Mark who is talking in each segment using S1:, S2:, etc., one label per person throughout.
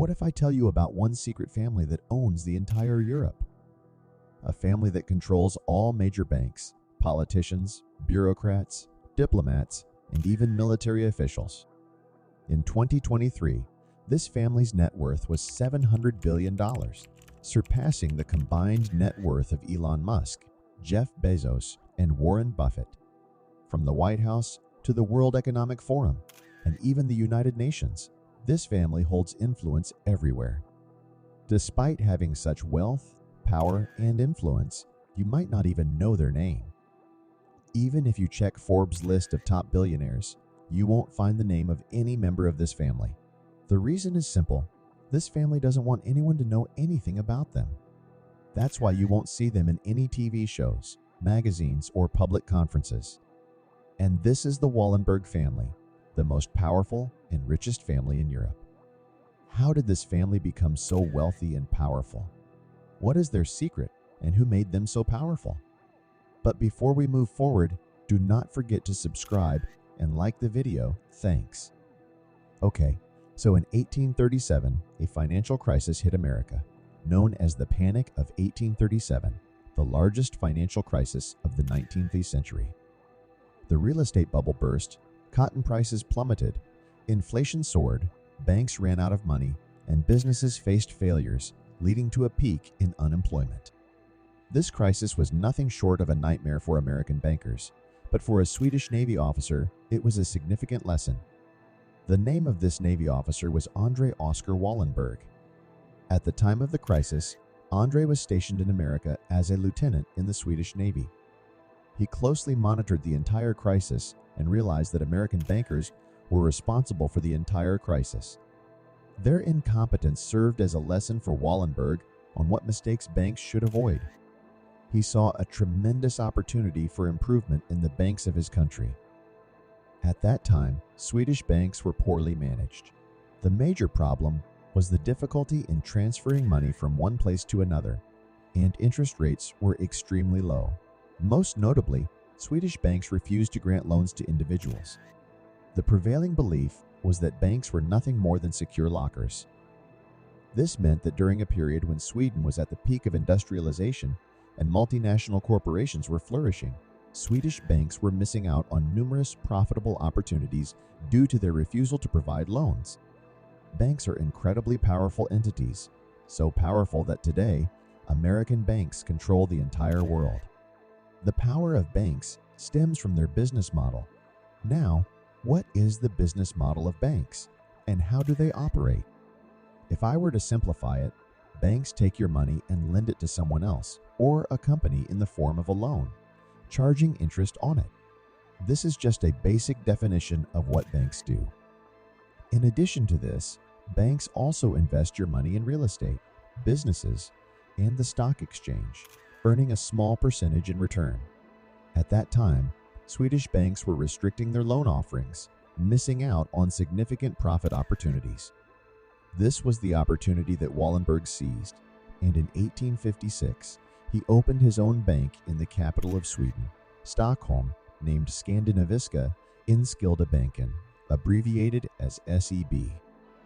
S1: What if I tell you about one secret family that owns the entire Europe? A family that controls all major banks, politicians, bureaucrats, diplomats, and even military officials. In 2023, this family's net worth was $700 billion, surpassing the combined net worth of Elon Musk, Jeff Bezos, and Warren Buffett. From the White House to the World Economic Forum, and even the United Nations, this family holds influence everywhere. Despite having such wealth, power, and influence, you might not even know their name. Even if you check Forbes' list of top billionaires, you won't find the name of any member of this family. The reason is simple. This family doesn't want anyone to know anything about them. That's why you won't see them in any TV shows, magazines, or public conferences. And this is the Wallenberg family, the most powerful and richest family in Europe. How did this family become so wealthy and powerful? What is their secret, and who made them so powerful? But before we move forward, do not forget to subscribe and like the video. Thanks. Okay, so in 1837, a financial crisis hit America, known as the Panic of 1837, the largest financial crisis of the 19th century. The real estate bubble burst, cotton prices plummeted, inflation soared, banks ran out of money, and businesses faced failures, leading to a peak in unemployment. This crisis was nothing short of a nightmare for American bankers, but for a Swedish Navy officer, it was a significant lesson. The name of this Navy officer was Andre Oscar Wallenberg. At the time of the crisis, Andre was stationed in America as a lieutenant in the Swedish Navy. He closely monitored the entire crisis and realized that American bankers were responsible for the entire crisis. Their incompetence served as a lesson for Wallenberg on what mistakes banks should avoid. He saw a tremendous opportunity for improvement in the banks of his country. At that time, Swedish banks were poorly managed. The major problem was the difficulty in transferring money from one place to another, and interest rates were extremely low. Most notably, Swedish banks refused to grant loans to individuals. The prevailing belief was that banks were nothing more than secure lockers. This meant that during a period when Sweden was at the peak of industrialization and multinational corporations were flourishing, Swedish banks were missing out on numerous profitable opportunities due to their refusal to provide loans. Banks are incredibly powerful entities, so powerful that today, American banks control the entire world. The power of banks stems from their business model. Now, what is the business model of banks, and how do they operate? If I were to simplify it, banks take your money and lend it to someone else or a company in the form of a loan, charging interest on it. This is just a basic definition of what banks do. In addition to this, banks also invest your money in real estate, businesses, and the stock exchange, earning a small percentage in return. At that time, Swedish banks were restricting their loan offerings, missing out on significant profit opportunities. This was the opportunity that Wallenberg seized, and in 1856, he opened his own bank in the capital of Sweden, Stockholm, named Skandinaviska Enskilda-banken, abbreviated as SEB.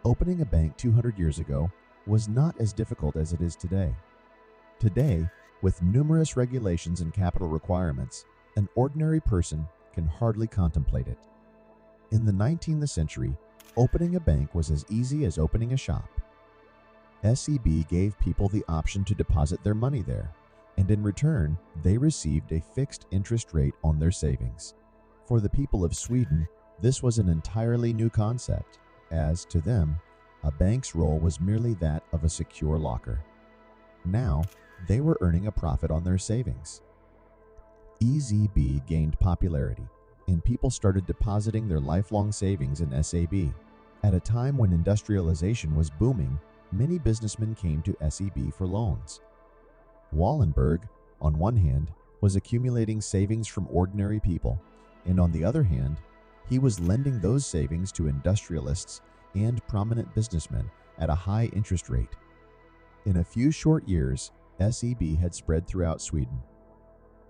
S1: Opening a bank 200 years ago was not as difficult as it is today. Today, with numerous regulations and capital requirements, an ordinary person can hardly contemplate it. In the 19th century, opening a bank was as easy as opening a shop. SEB gave people the option to deposit their money there, and in return, they received a fixed interest rate on their savings. For the people of Sweden, this was an entirely new concept, as, to them, a bank's role was merely that of a secure locker. Now, they were earning a profit on their savings. EZB gained popularity, and people started depositing their lifelong savings in SAB. At a time when industrialization was booming, many businessmen came to SEB for loans. Wallenberg, on one hand, was accumulating savings from ordinary people, and on the other hand, he was lending those savings to industrialists and prominent businessmen at a high interest rate. In a few short years, SEB had spread throughout Sweden.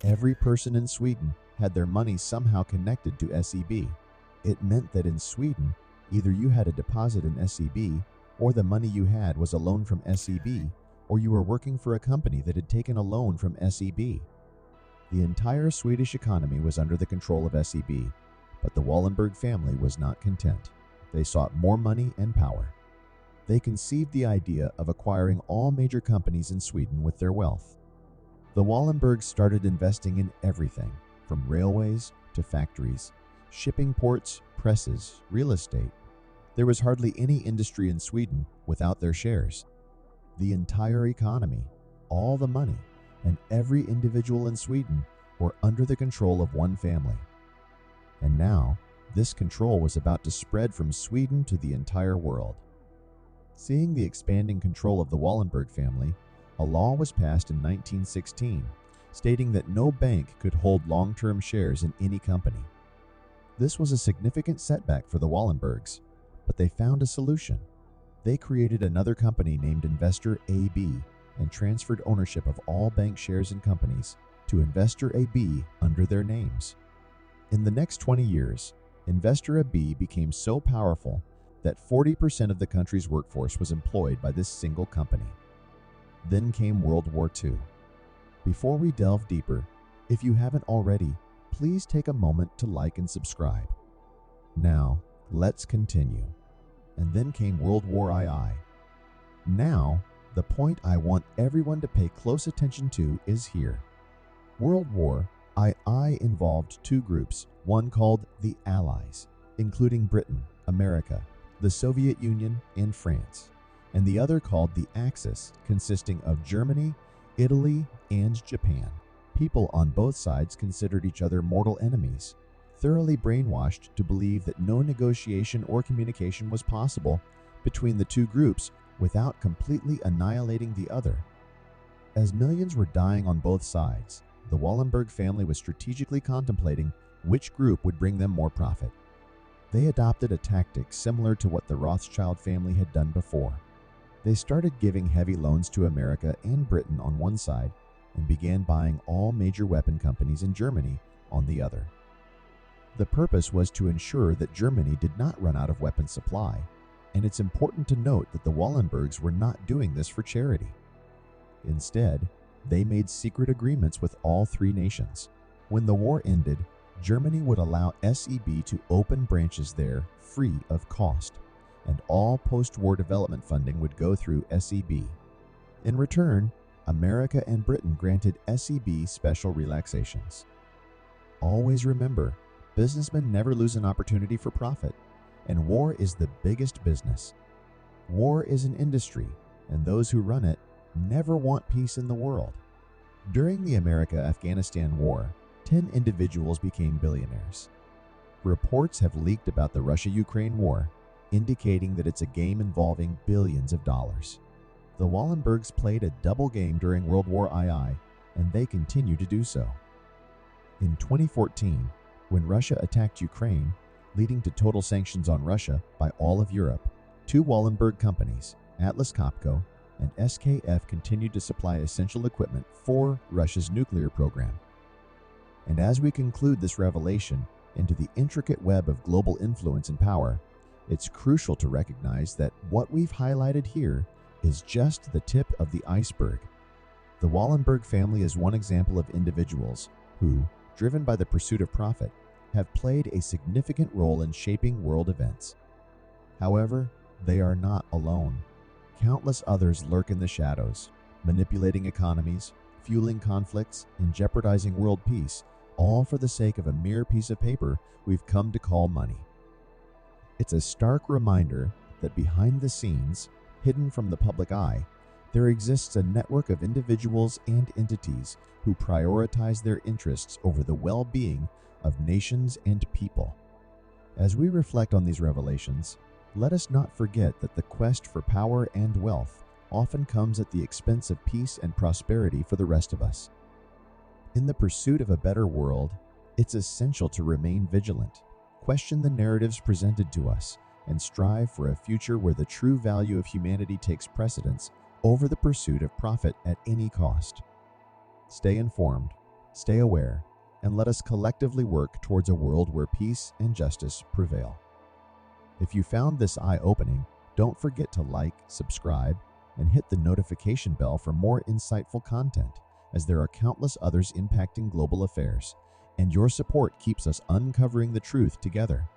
S1: Every person in Sweden had their money somehow connected to SEB. It meant that in Sweden, either you had a deposit in SEB or the money you had was a loan from SEB, or you were working for a company that had taken a loan from SEB. The entire Swedish economy was under the control of SEB, but the Wallenberg family was not content. They sought more money and power. They conceived the idea of acquiring all major companies in Sweden with their wealth. The Wallenbergs started investing in everything, from railways to factories, shipping ports, presses, real estate. There was hardly any industry in Sweden without their shares. The entire economy, all the money, and every individual in Sweden were under the control of one family. And now, this control was about to spread from Sweden to the entire world. Seeing the expanding control of the Wallenberg family, a law was passed in 1916, stating that no bank could hold long-term shares in any company. This was a significant setback for the Wallenbergs, but they found a solution. They created another company named Investor AB and transferred ownership of all bank shares in companies to Investor AB under their names. In the next 20 years, Investor AB became so powerful that 40% of the country's workforce was employed by this single company. Then came World War II. Before we delve deeper, if you haven't already, please take a moment to like and subscribe. Now, let's continue. And then came World War II. Now, the point I want everyone to pay close attention to is here. World War II involved two groups, one called the Allies, including Britain, America, the Soviet Union, and France, and the other called the Axis, consisting of Germany, Italy, and Japan. People on both sides considered each other mortal enemies, thoroughly brainwashed to believe that no negotiation or communication was possible between the two groups without completely annihilating the other. As millions were dying on both sides, the Wallenberg family was strategically contemplating which group would bring them more profit. They adopted a tactic similar to what the Rothschild family had done before. They started giving heavy loans to America and Britain on one side and began buying all major weapon companies in Germany on the other. The purpose was to ensure that Germany did not run out of weapon supply, and it's important to note that the Wallenbergs were not doing this for charity. Instead, they made secret agreements with all three nations. When the war ended, Germany would allow SEB to open branches there free of cost, and all post-war development funding would go through SEB. In return, America and Britain granted SEB special relaxations. Always remember, businessmen never lose an opportunity for profit, and war is the biggest business. War is an industry, and those who run it never want peace in the world. During the America-Afghanistan War, 10 individuals became billionaires. Reports have leaked about the Russia-Ukraine war, indicating that it's a game involving billions of dollars. The Wallenbergs played a double game during World War II, and they continue to do so. In 2014, when Russia attacked Ukraine, leading to total sanctions on Russia by all of Europe, two Wallenberg companies, Atlas Copco and SKF, continued to supply essential equipment for Russia's nuclear program. And as we conclude this revelation into the intricate web of global influence and power, it's crucial to recognize that what we've highlighted here is just the tip of the iceberg. The Wallenberg family is one example of individuals who, driven by the pursuit of profit, have played a significant role in shaping world events. However, they are not alone. Countless others lurk in the shadows, manipulating economies, fueling conflicts, and jeopardizing world peace, all for the sake of a mere piece of paper we've come to call money. It's a stark reminder that behind the scenes, hidden from the public eye, there exists a network of individuals and entities who prioritize their interests over the well-being of nations and people. As we reflect on these revelations, let us not forget that the quest for power and wealth often comes at the expense of peace and prosperity for the rest of us. In the pursuit of a better world, it's essential to remain vigilant, question the narratives presented to us, and strive for a future where the true value of humanity takes precedence over the pursuit of profit at any cost. Stay informed, stay aware, and let us collectively work towards a world where peace and justice prevail. If you found this eye-opening, Don't forget to like, subscribe, and hit the notification bell for more insightful content, as there are countless others impacting global affairs, and your support keeps us uncovering the truth together.